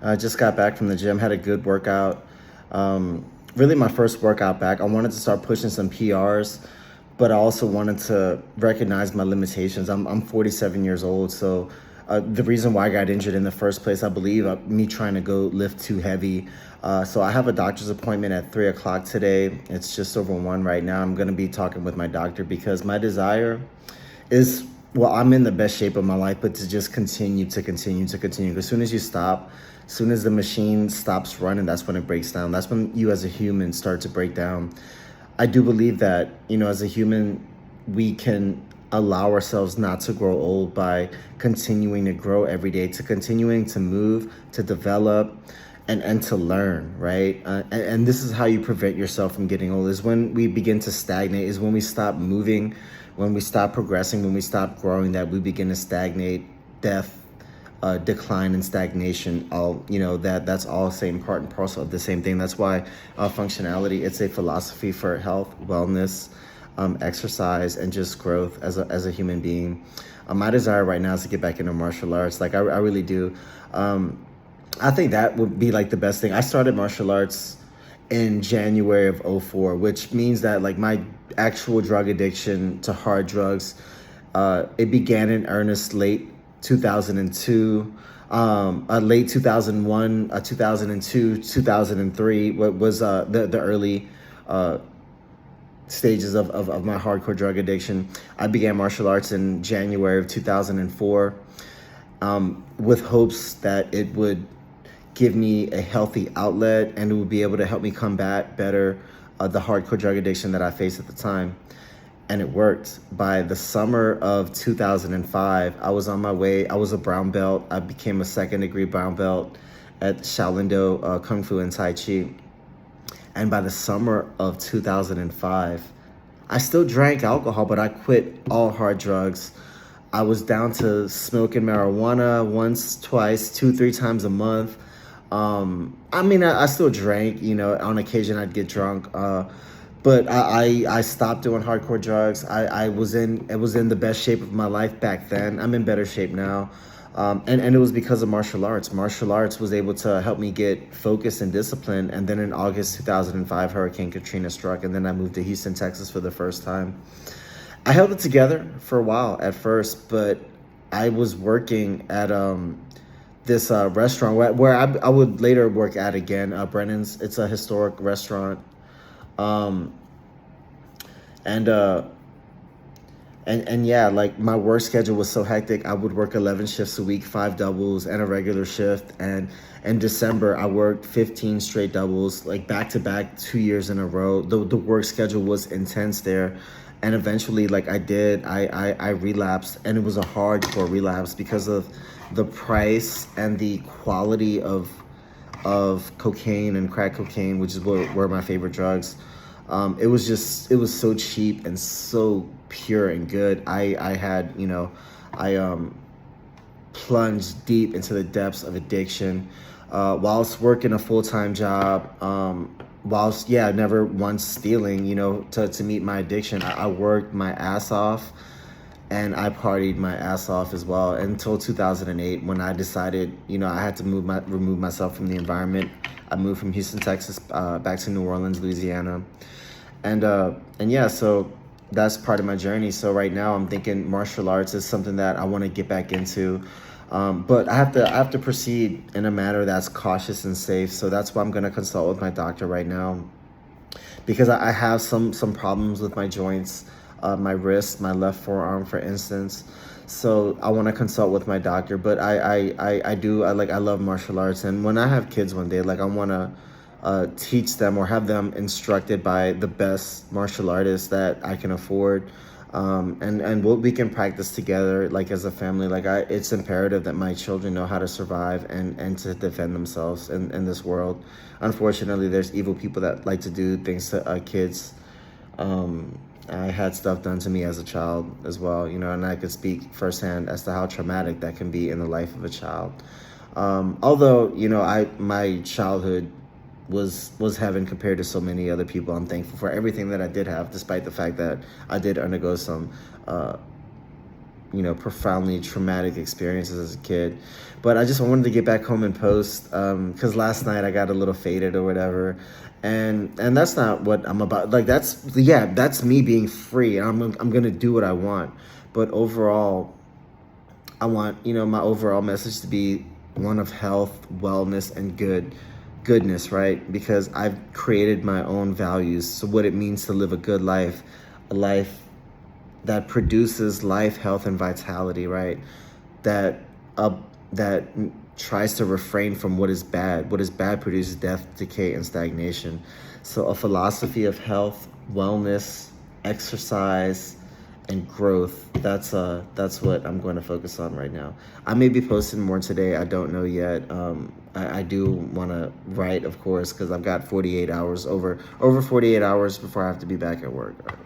I just got back from the gym, had a good workout. Really, my first workout back. I wanted to start pushing some PRs, but I also wanted to recognize my limitations. I'm 47 years old, so the reason why I got injured in the first place, I believe, me trying to go lift too heavy. So I have a doctor's appointment at 3 o'clock today. It's just over 1 right now. I'm gonna be talking with my doctor because my desire is, well, I'm in the best shape of my life, but to just continue. As soon as you stop, as soon as the machine stops running, that's when it breaks down. That's when you as a human start to break down. I do believe that, as a human, we can allow ourselves not to grow old by continuing to grow every day, to continuing to move, to develop, and to learn, right? And this is how you prevent yourself from getting old, is when we begin to stagnate, is when we stop moving, when we stop progressing, when we stop growing, that we begin to stagnate, death, decline and stagnation. All, that's all same part and parcel of the same thing. That's why functionality, it's a philosophy for health, wellness, exercise, and just growth as a human being. My desire right now is to get back into martial arts. Like, I really do. I think that would be like the best thing. I started martial arts in January of '04, which means that, like, my actual drug addiction to hard drugs, it began in earnest late 2002, late 2001, 2002, 2003. What was the early stages of my hardcore drug addiction. I began martial arts in January of 2004, with hopes that it would give me a healthy outlet and it would be able to help me combat better the hardcore drug addiction that I faced at the time. And it worked. By the summer of 2005, I was on my way. I was a brown belt. I became a second-degree brown belt at Shaolin Do Kung Fu and Tai Chi. And by the summer of 2005, I still drank alcohol, but I quit all hard drugs. I was down to smoking marijuana once, twice, 2, 3 times a month. I still drank, on occasion I'd get drunk. But I stopped doing hardcore drugs. It was in the best shape of my life back then. I'm in better shape now. And it was because of martial arts. Martial arts was able to help me get focus and discipline. And then in August 2005, Hurricane Katrina struck, and then I moved to Houston, Texas for the first time. I held it together for a while at first, but I was working at this restaurant where I would later work at again, Brennan's. It's a historic restaurant. Um, and yeah, like, my work schedule was so hectic. I would work 11 shifts a week, 5 doubles and a regular shift. And in December, I worked 15 straight doubles, like back to back, 2 years in a row. The work schedule was intense there. And eventually, like, I relapsed, and it was a hardcore relapse because of the price and the quality of cocaine and crack cocaine, which is were my favorite drugs. It was so cheap and so pure and good. I had, I plunged deep into the depths of addiction, whilst working a full-time job, whilst, yeah, never once stealing, to meet my addiction. I worked my ass off, and I partied my ass off as well until 2008, when I decided, I had to remove myself from the environment. I moved from Houston, Texas, back to New Orleans, Louisiana, and yeah, so that's part of my journey. So right now, I'm thinking martial arts is something that I want to get back into, but I have to proceed in a manner that's cautious and safe. So that's why I'm going to consult with my doctor right now, because I have some problems with my joints, my wrist, my left forearm, for instance. So I want to consult with my doctor. But I love martial arts, and when I have kids one day, like, I want to teach them or have them instructed by the best martial artists that I can afford. And what we can practice together, like, as a family. Like, it's imperative that my children know how to survive and to defend themselves in this world. Unfortunately, there's evil people that like to do things to kids. I had stuff done to me as a child as well, and I could speak firsthand as to how traumatic that can be in the life of a child. Although, my childhood was heaven compared to so many other people. I'm thankful for everything that I did have, despite the fact that I did undergo some profoundly traumatic experiences as a kid. But I just wanted to get back home and post because last night I got a little faded or whatever, and that's not what I'm about. Like that's me being free. I'm gonna do what I want, but overall, I want my overall message to be one of health, wellness, and goodness, right? Because I've created my own values. So what it means to live a good life, a life that produces life, health, and vitality, right? That that tries to refrain from what is bad. What is bad produces death, decay, and stagnation. So a philosophy of health, wellness, exercise, and growth. That's what I'm going to focus on right now. I may be posting more today. I don't know yet. I do want to write, of course, because I've got 48 hours over 48 hours before I have to be back at work.